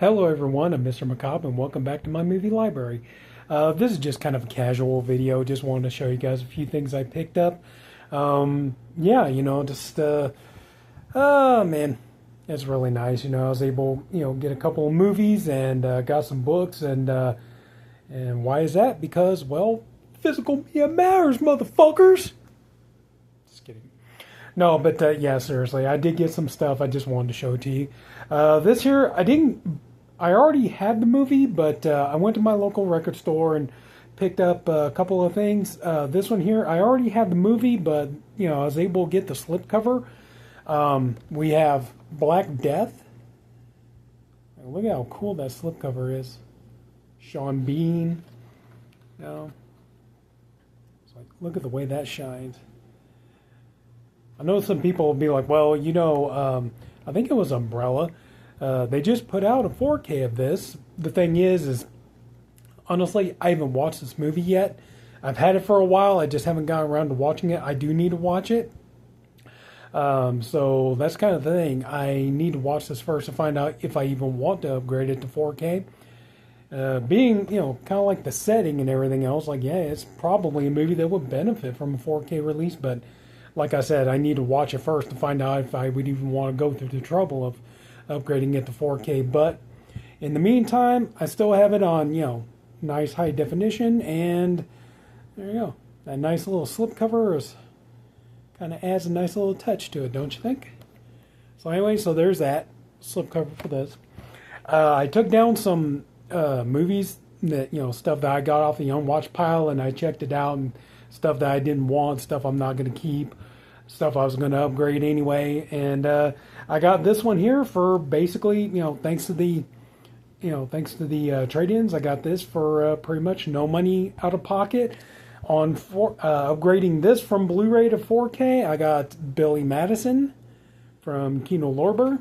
Hello everyone, I'm Mr. Macabre and welcome back to my movie library. This is just kind of a casual video, just wanted to show you guys a few things I picked up. Yeah, man, it's really nice. I was able, get a couple of movies and got some books and why is that? Because, well, physical media matters, motherfuckers! Just kidding. No, but yeah, seriously, I did get some stuff. I just wanted to show it to you. This here, I already had the movie, but I went to my local record store and picked up a couple of things. This one here, I already had the movie, but I was able to get the slipcover. We have Black Death. Look at how cool that slipcover is. Sean Bean. It's like, look at the way that shines. I know some people will be like, well, I think it was Umbrella. They just put out a 4K of this. The thing is honestly, I haven't watched this movie yet. I've had it for a while. I just haven't gotten around to watching it. I do need to watch it. So that's kind of the thing. I need to watch this first to find out if I even want to upgrade it to 4K. Being, kind of like the setting and everything else, like, yeah, it's probably a movie that would benefit from a 4K release, but like I said, I need to watch it first to find out if I would even want to go through the trouble of upgrading it to 4K. But in the meantime, I still have it on, nice high definition, and there you go. That nice little slipcover kind of adds a nice little touch to it, don't you think? So anyway, so there's that slipcover for this. I took down some movies that, stuff that I got off the unwatched pile, and I checked it out, and stuff that I didn't want, stuff I'm not going to keep, stuff I was going to upgrade anyway. And I got this one here for basically, thanks to the trade-ins, I got this for pretty much no money out of pocket. On upgrading this from Blu-ray to 4K, I got Billy Madison from Kino Lorber.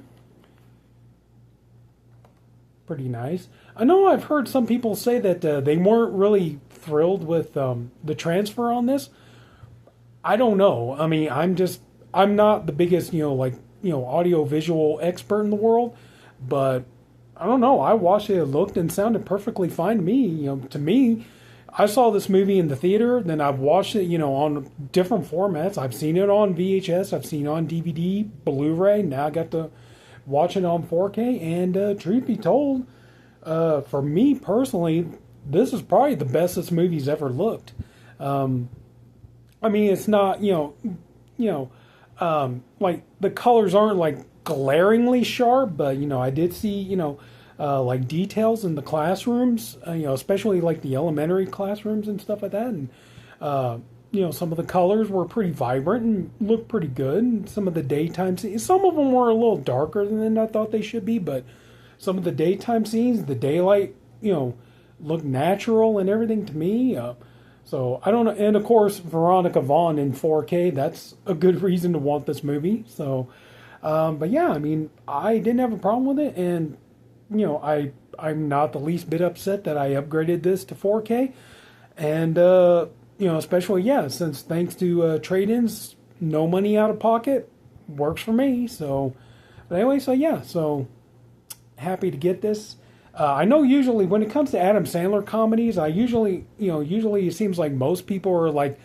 Pretty nice. I know I've heard some people say that they weren't really thrilled with the transfer on this. I don't know. I mean, I'm not the biggest, audio visual expert in the world, but I don't know. I watched it, it looked and sounded perfectly fine to me. To me, I saw this movie in the theater, then I've watched it, on different formats. I've seen it on VHS, I've seen it on DVD, Blu-ray. Now I got to watch it on 4K, and truth be told, for me personally, this is probably the best this movie's ever looked. I mean, it's not, like the colors aren't like glaringly sharp, but I did see, like details in the classrooms, especially like the elementary classrooms and stuff like that, and some of the colors were pretty vibrant and looked pretty good. And some of the daytime scenes, some of them were a little darker than I thought they should be, but some of the daytime scenes, the daylight, looked natural and everything to me. So I don't know. And of course, Veronica Vaughn in 4K, that's a good reason to want this movie. So, but yeah, I mean, I didn't have a problem with it. And, I'm not the least bit upset that I upgraded this to 4K. And, especially, yeah, since thanks to trade-ins, no money out of pocket, works for me. So, but anyway, so yeah, so happy to get this. I know usually when it comes to Adam Sandler comedies, usually it seems like most people are like,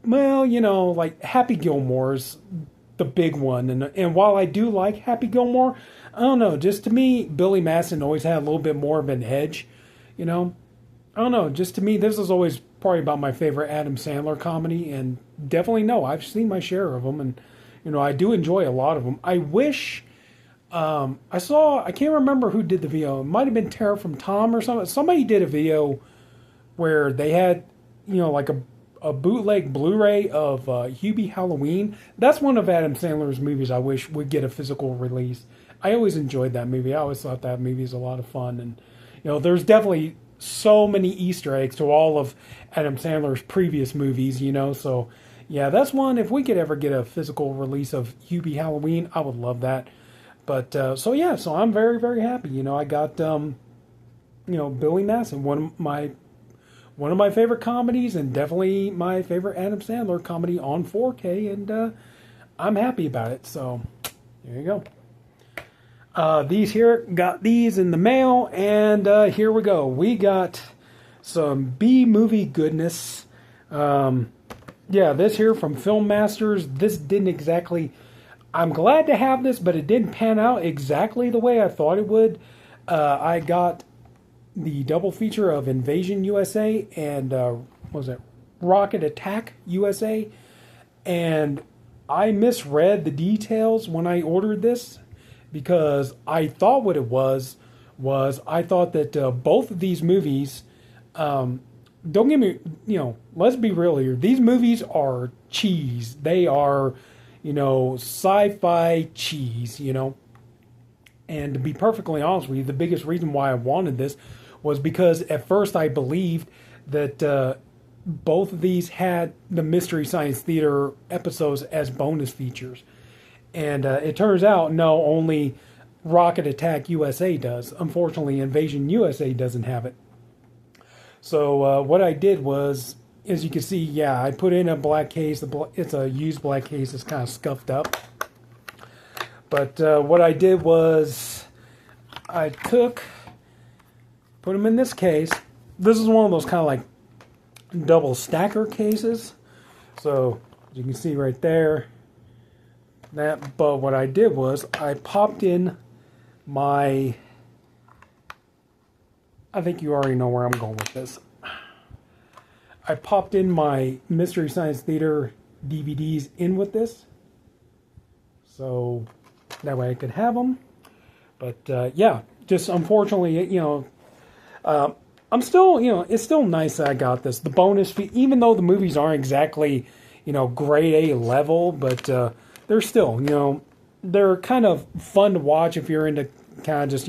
like Happy Gilmore's the big one. And while I do like Happy Gilmore, I don't know, just to me, Billy Madison always had a little bit more of an edge, I don't know, just to me, this is always probably about my favorite Adam Sandler comedy, and definitely I've seen my share of them, and, I do enjoy a lot of them. I wish... I can't remember who did the video. It might have been Tara from Tom or something. Somebody did a video where they had, like a bootleg Blu-ray of Hubie Halloween. That's one of Adam Sandler's movies I wish would get a physical release. I always enjoyed that movie. I always thought that movie was a lot of fun. And, there's definitely so many Easter eggs to all of Adam Sandler's previous movies, So, yeah, that's one. If we could ever get a physical release of Hubie Halloween, I would love that. But, so yeah, so I'm very, very happy. I got, Billy Madison, one of my favorite comedies, and definitely my favorite Adam Sandler comedy on 4K, and I'm happy about it. So, there you go. These here, got these in the mail, and here we go. We got some B-movie goodness. Yeah, this here from Film Masters. This didn't exactly... I'm glad to have this, but it didn't pan out exactly the way I thought it would. I got the double feature of Invasion USA and, what was it, Rocket Attack USA. And I misread the details when I ordered this, because I thought what it was I thought that both of these movies, don't get me, let's be real here. These movies are cheese. They are, sci-fi cheese, And to be perfectly honest with you, the biggest reason why I wanted this was because at first I believed that both of these had the Mystery Science Theater episodes as bonus features. And it turns out, no, only Rocket Attack USA does. Unfortunately, Invasion USA doesn't have it. So what I did was, as you can see, yeah, I put in a black case. It's a used black case. It's kind of scuffed up. But what I did was I put them in this case. This is one of those kind of like double stacker cases. So you can see right there. But what I did was I popped in my... I think you already know where I'm going with this. I popped in my Mystery Science Theater DVDs in with this. So that way I could have them. But yeah, just unfortunately, I'm still, it's still nice that I got this. The bonus fee, even though the movies aren't exactly, grade A level, but they're still, they're kind of fun to watch if you're into kind of just,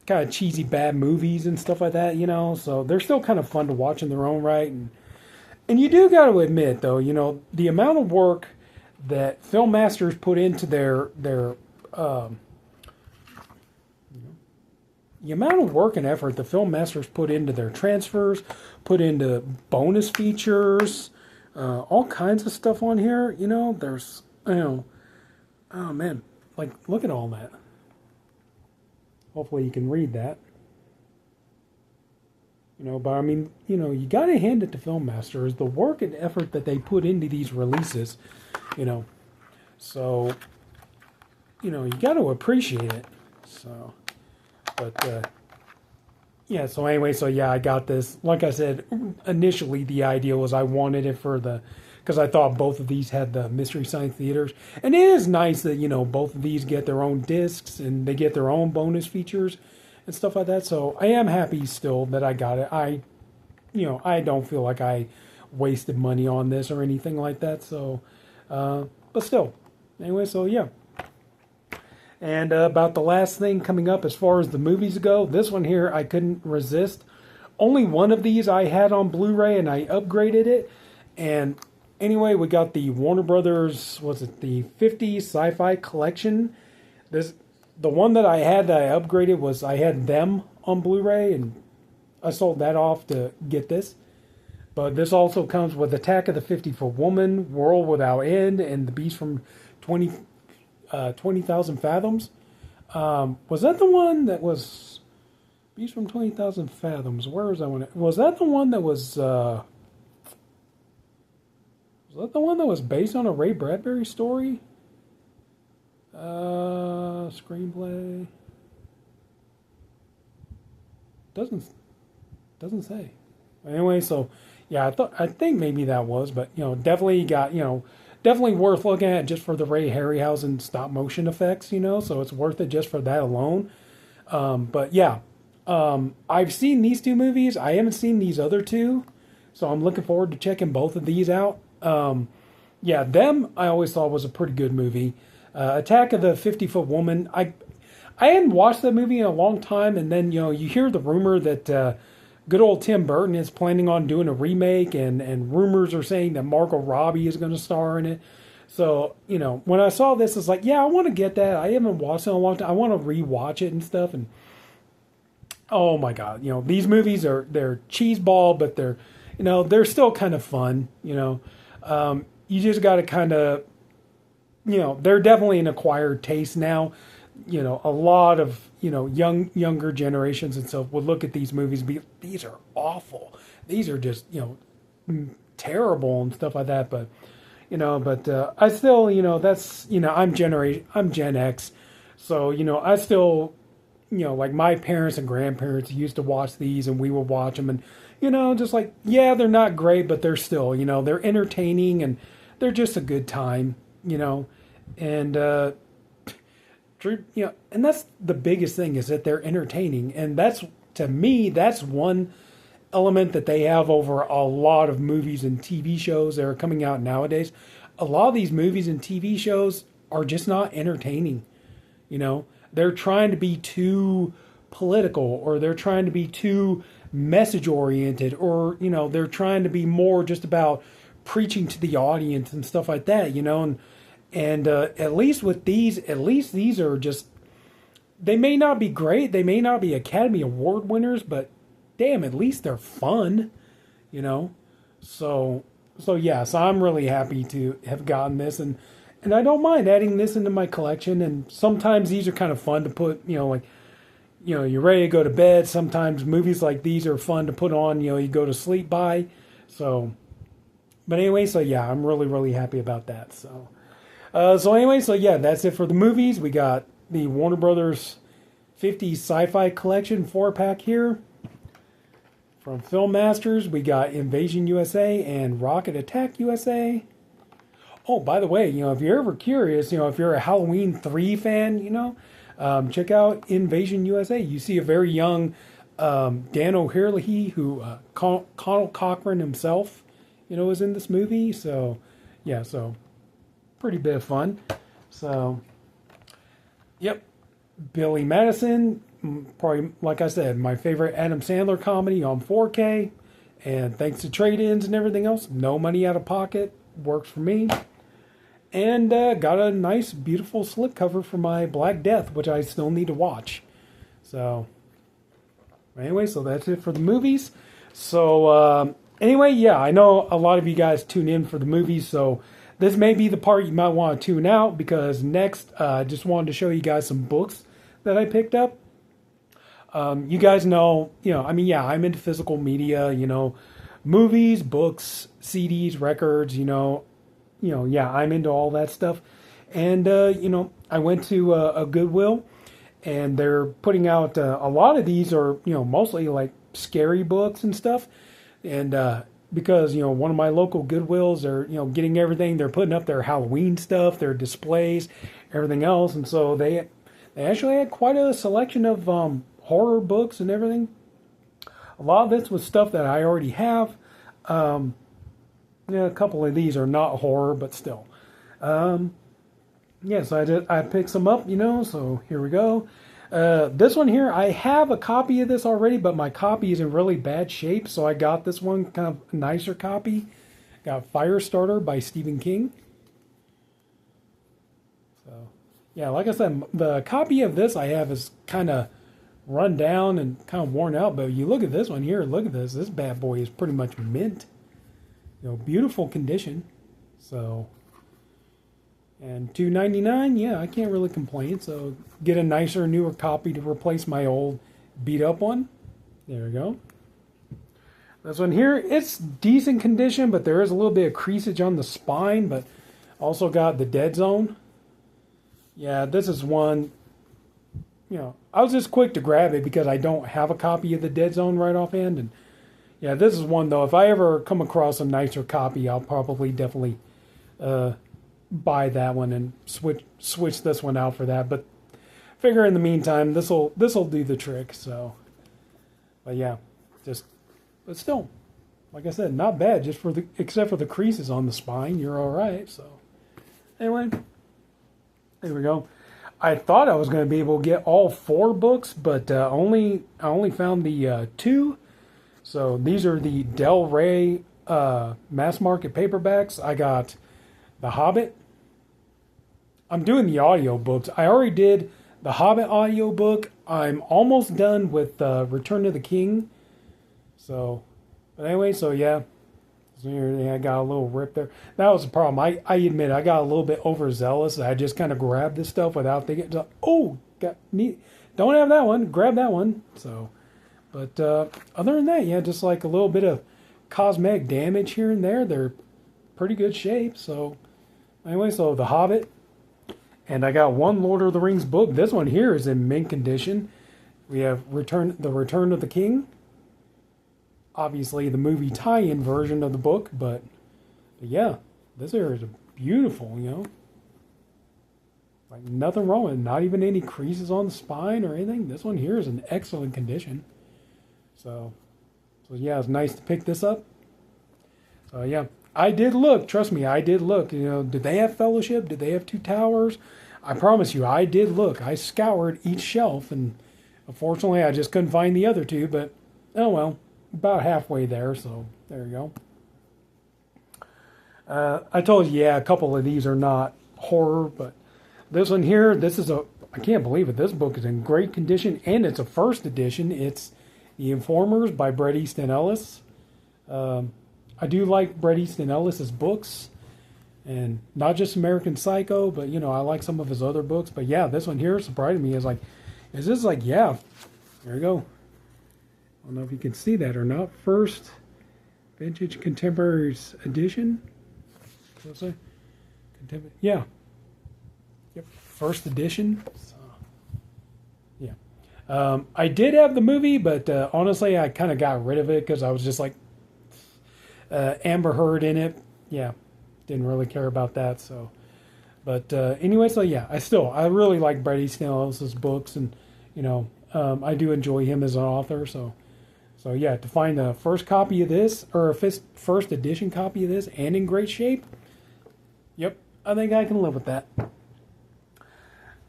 kind of cheesy bad movies and stuff like that, So they're still kind of fun to watch in their own right. And you do got to admit, though, the amount of work that Film Masters put into their the amount of work and effort the Film Masters put into their transfers, put into bonus features, all kinds of stuff on here. There's, oh man, like, look at all that. Hopefully you can read that. But I mean, you got to hand it to Film Masters, the work and effort that they put into these releases, So, you got to appreciate it. So, but, yeah, so anyway, so yeah, I got this. Like I said, initially the idea was I wanted it because I thought both of these had the Mystery Science Theaters. And it is nice that, both of these get their own discs and they get their own bonus features and stuff like that. So I am happy still that I got it. I don't feel like I wasted money on this or anything like that. So, but still. Anyway, so yeah. And about the last thing coming up as far as the movies go, this one here I couldn't resist. Only one of these I had on Blu-ray and I upgraded it. And anyway, we got the Warner Brothers, the 50's Sci-fi collection. The one that I had that I upgraded was I had them on Blu-ray, and I sold that off to get this. But this also comes with Attack of the 50-Foot Woman, World Without End, and The Beast from 20,000 Fathoms. Was that the one that was Beast from 20,000 Fathoms? Where was that one? Was that the one that was that the one that was based on a Ray Bradbury story? Screenplay. Doesn't say. Anyway, so yeah, I think maybe that was, but definitely got, definitely worth looking at just for the Ray Harryhausen stop motion effects, so it's worth it just for that alone. But yeah, I've seen these two movies. I haven't seen these other two, so I'm looking forward to checking both of these out. Yeah, them I always thought was a pretty good movie. Attack of the 50-Foot Woman, I hadn't watched that movie in a long time, and then you hear the rumor that good old Tim Burton is planning on doing a remake, and rumors are saying that Margot Robbie is going to star in it. So when I saw this, it's like, yeah, I want to get that. I haven't watched it in a long time. I want to rewatch it and stuff. And oh my God, these movies they're cheeseball, but they're still kind of fun. You just got to kind of they're definitely an acquired taste now. A lot of younger generations and stuff would look at these movies and be, these are awful, these are just terrible and stuff like that. But I still, that's, I'm Gen X, so I still, like my parents and grandparents used to watch these, and we would watch them, and just like, yeah, they're not great, but they're still, they're entertaining, and they're just a good time, and and that's the biggest thing, is that they're entertaining. And that's, to me, that's one element that they have over a lot of movies and TV shows that are coming out nowadays. A lot of these movies and TV shows are just not entertaining. They're trying to be too political, or they're trying to be too message oriented, or they're trying to be more just about preaching to the audience and stuff like that, and at least with these, these are just, they may not be great, they may not be Academy Award winners, but damn, at least they're fun, So yes, I'm really happy to have gotten this, and I don't mind adding this into my collection. And sometimes these are kind of fun to put, like, you're ready to go to bed. Sometimes movies like these are fun to put on, you go to sleep by. So, but anyway, so yeah, I'm really, really happy about that. So anyway, so yeah, that's it for the movies. We got the Warner Brothers 50's Sci-Fi Collection 4-pack here. From Film Masters, we got Invasion USA and Rocket Attack USA. Oh, by the way, if you're ever curious, if you're a Halloween 3 fan, check out Invasion USA. You see a very young Dan O'Herlihy, who Connell Cochran himself, is in this movie. So, yeah, so pretty bit of fun. So, yep, Billy Madison, probably, like I said, my favorite Adam Sandler comedy on 4K. And thanks to trade-ins and everything else, no money out of pocket, works for me. And got a nice, beautiful slipcover for my Black Death, which I still need to watch. So, anyway, so that's it for the movies. So, anyway, yeah, I know a lot of you guys tune in for the movies, so this may be the part you might want to tune out, because next, I just wanted to show you guys some books that I picked up. You guys know, I'm into physical media, movies, books, CDs, records, I'm into all that stuff. And, I went to a Goodwill, and they're putting out a lot of these are, mostly like scary books and stuff. And because, one of my local Goodwills are, getting everything. They're putting up their Halloween stuff, their displays, everything else. And so they actually had quite a selection of horror books and everything. A lot of this was stuff that I already have. A couple of these are not horror, but still. So I picked some up, so here we go. This one here, I have a copy of this already, but my copy is in really bad shape, so I got this one, kind of a nicer copy. Got Firestarter by Stephen King. So, yeah, like I said, the copy of this I have is kind of run down and kind of worn out, but you look at this one here, look at this bad boy is pretty much mint. Beautiful condition. So, and $2.99, yeah, I can't really complain. So get a nicer, newer copy to replace my old beat up one. There we go. This one here, it's decent condition, but there is a little bit of creasage on the spine, but also got the Dead Zone. Yeah, this is one, I was just quick to grab it because I don't have a copy of the Dead Zone right offhand. And yeah, this is one, though, if I ever come across a nicer copy, I'll probably definitely buy that one and switch this one out for that. But figure in the meantime, this'll do the trick. So, but yeah, but still, like I said, not bad. Just except for the creases on the spine, you're all right. So, anyway, there we go. I thought I was going to be able to get all 4 books, but I only found the 2. So these are the Del Rey mass market paperbacks. I got The Hobbit. I'm doing the audio books. I already did the Hobbit audio book. I'm almost done with Return of the King. So, but anyway, so yeah. So here, yeah, I got a little rip there. That was the problem. I admit I got a little bit overzealous. I just kind of grabbed this stuff without thinking. Like, oh, don't have that one. Grab that one. So, but other than that, yeah, just like a little bit of cosmetic damage here and there. They're pretty good shape. So anyway, so The Hobbit. And I got one Lord of the Rings book. This one here is in mint condition. We have The Return of the King. Obviously the movie tie-in version of the book, but yeah, this here is beautiful, you know. Like nothing wrong with it. Not even any creases on the spine or anything. This one here is in excellent condition. So yeah, it's nice to pick this up. So yeah, I did look. Trust me, I did look. You know, did they have Fellowship? Did they have Two Towers? I promise you, I did look. I scoured each shelf, and unfortunately, I just couldn't find the other two. But oh well, about halfway there. So there you go. I told you, yeah, a couple of these are not horror, but this one here, I can't believe it. This book is in great condition, and it's a first edition. It's The Informers by Bret Easton Ellis. I do like Bret Easton Ellis's books, and not just American Psycho, but you know, I like some of his other books. But yeah, this one here surprised me. Is this like, yeah, there you go. I don't know if you can see that or not. First Vintage Contemporaries edition. What's that? Yeah. Yep. First edition. So, yeah. I did have the movie, but honestly, I kind of got rid of it because I was just like, Amber Heard in it. Yeah. Didn't really care about that. So, but anyway, so yeah, I really like Bret Easton Ellis's books, and you know, I do enjoy him as an author. So yeah, to find a first copy of this, or a first edition copy of this, and in great shape, yep, I think I can live with that.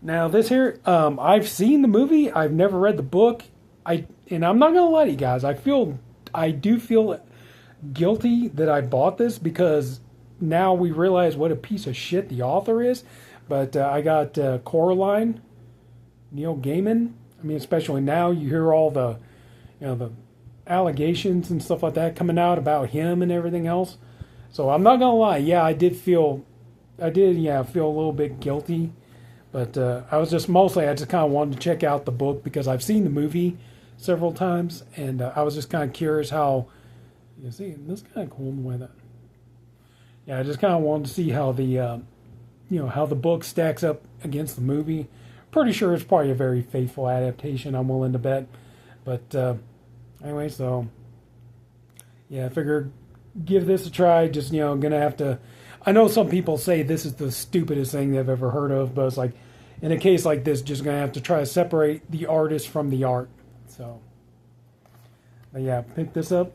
Now this here, I've seen the movie. I've never read the book. And I'm not gonna lie to you guys. I do feel guilty that I bought this, because now we realize what a piece of shit the author is. But I got Coraline, Neil Gaiman. I mean, especially now you hear all the, you know, the allegations and stuff like that coming out about him and everything else. So I'm not gonna lie, yeah, I did feel a little bit guilty, but I just kind of wanted to check out the book because I've seen the movie several times, and I was just kind of curious how, you see, this is kind of cool in the way that, yeah, I just kind of wanted to see how the, how the book stacks up against the movie. Pretty sure it's probably a very faithful adaptation, I'm willing to bet, but anyway, so yeah, I figured give this a try. Just, gonna have to. I know some people say this is the stupidest thing they've ever heard of, but it's like, in a case like this, just gonna have to try to separate the artist from the art. So, but yeah, pick this up.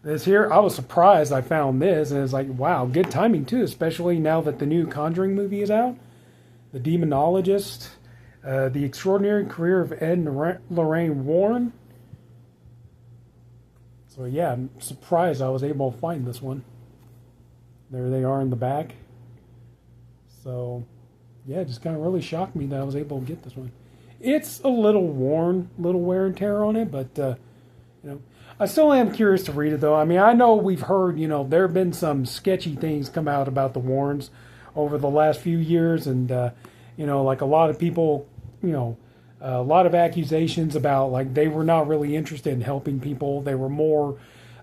This here, I was surprised I found this, and it's like, wow, good timing too, especially now that the new Conjuring movie is out. The Demonologist, The Extraordinary Career of Ed and Lorraine Warren. So yeah, I'm surprised I was able to find this one. There they are in the back. So yeah, it just kind of really shocked me that I was able to get this one. It's a little worn, little wear and tear on it, but I still am curious to read it though. I mean, I know we've heard, there have been some sketchy things come out about the Warrens over the last few years, and like a lot of people, a lot of accusations about like they were not really interested in helping people. They were more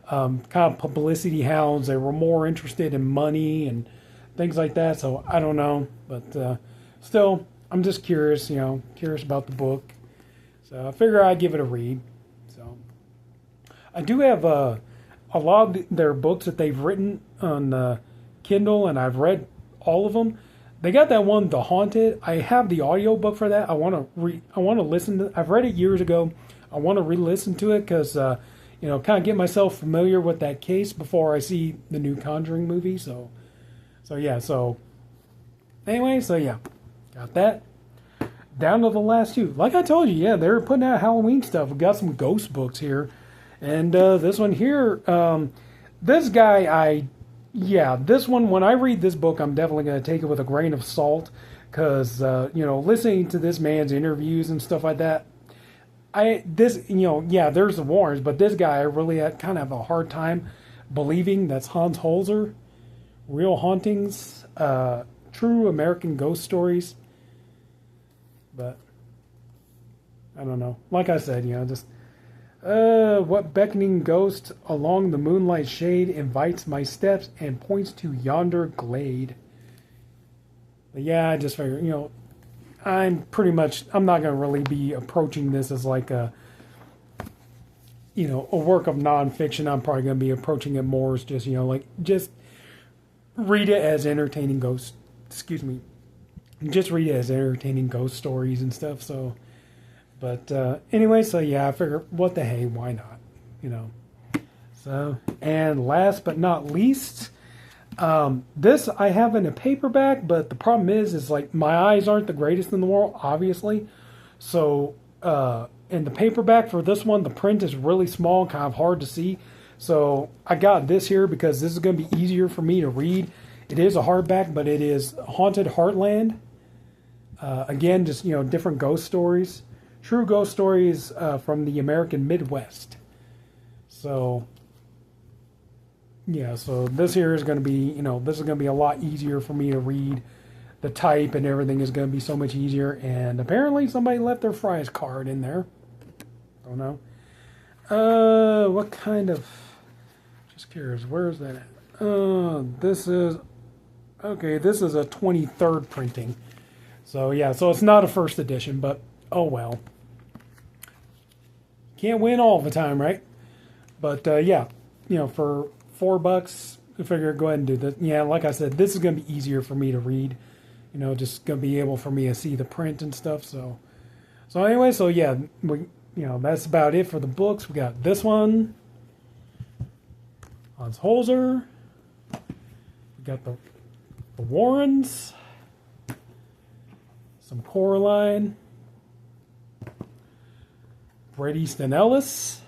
kind of publicity hounds. They were more interested in money and things like that. So I don't know, but still, I'm just curious, curious about the book. So I figure I'd give it a read. So I do have a lot of their books that they've written on Kindle, and I've read all of them. They got that one, The Haunted. I have the audiobook for that. I want to listen to. I've read it years ago. I want to re-listen to it because kind of get myself familiar with that case before I see the new Conjuring movie. So yeah. So anyway, so yeah, got that. Down to the last two. Like I told you, yeah, they're putting out Halloween stuff. We got some ghost books here, and this one here, this guy, this one, when I read this book, I'm definitely going to take it with a grain of salt, because, listening to this man's interviews and stuff like that, there's the Warrens, but this guy, I really had kind of a hard time Believing, that's Hans Holzer. Real Hauntings, True American Ghost Stories. But I don't know. Like I said, just what beckoning ghost along the moonlight shade invites my steps and points to yonder glade. But yeah, I just figured, I'm not going to really be approaching this as like a work of nonfiction. I'm probably going to be approaching it more as just, just read it as entertaining just read it as entertaining ghost stories and stuff. So, but anyway, so yeah, I figure, what the hey, why not? So, and last but not least, this I have in a paperback, but the problem is like my eyes aren't the greatest in the world, obviously. So, in the paperback for this one, the print is really small, kind of hard to see. So I got this here because this is going to be easier for me to read. It is a hardback, but it is Haunted Heartland. Again, just, different ghost stories. True ghost stories from the American Midwest. So, yeah, so this here is going to be, this is going to be a lot easier for me to read. The type and everything is going to be so much easier. And apparently somebody left their Fry's card in there. Don't know. What kind of... Just curious, where is that at? This is... Okay, this is a 23rd printing. So, yeah, so it's not a first edition, but oh well. Can't win all the time, right? But, yeah, for $4, I figure go ahead and do this. Yeah, like I said, this is going to be easier for me to read. Just going to be able for me to see the print and stuff. So anyway, so yeah, that's about it for the books. We got this one, Hans Holzer. We got the Warrens, some Coraline, Bret Easton Ellis,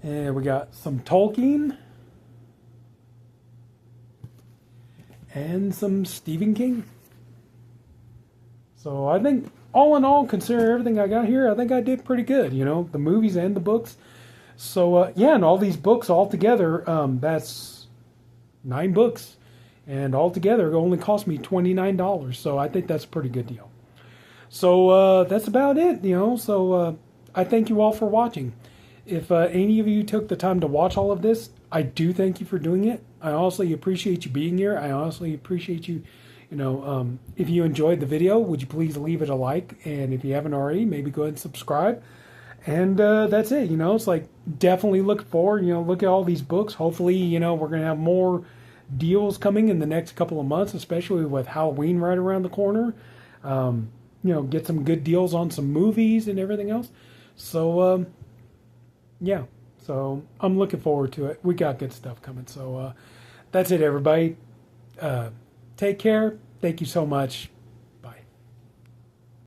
and we got some Tolkien, and some Stephen King. So I think, all in all, considering everything I got here, I think I did pretty good, the movies and the books. So, yeah, and all these books all together, that's 9 books. And all together, it only cost me $29. So I think that's a pretty good deal. So that's about it, So I thank you all for watching. If any of you took the time to watch all of this, I do thank you for doing it. I honestly appreciate you being here. I honestly appreciate you, if you enjoyed the video, would you please leave it a like? And if you haven't already, maybe go ahead and subscribe. And that's it, it's like definitely look forward, look at all these books. Hopefully, we're going to have more deals coming in the next couple of months, especially with Halloween right around the corner. Get some good deals on some movies and everything else. So, yeah, so I'm looking forward to it. We got good stuff coming. So that's it, everybody. Take care. Thank you so much.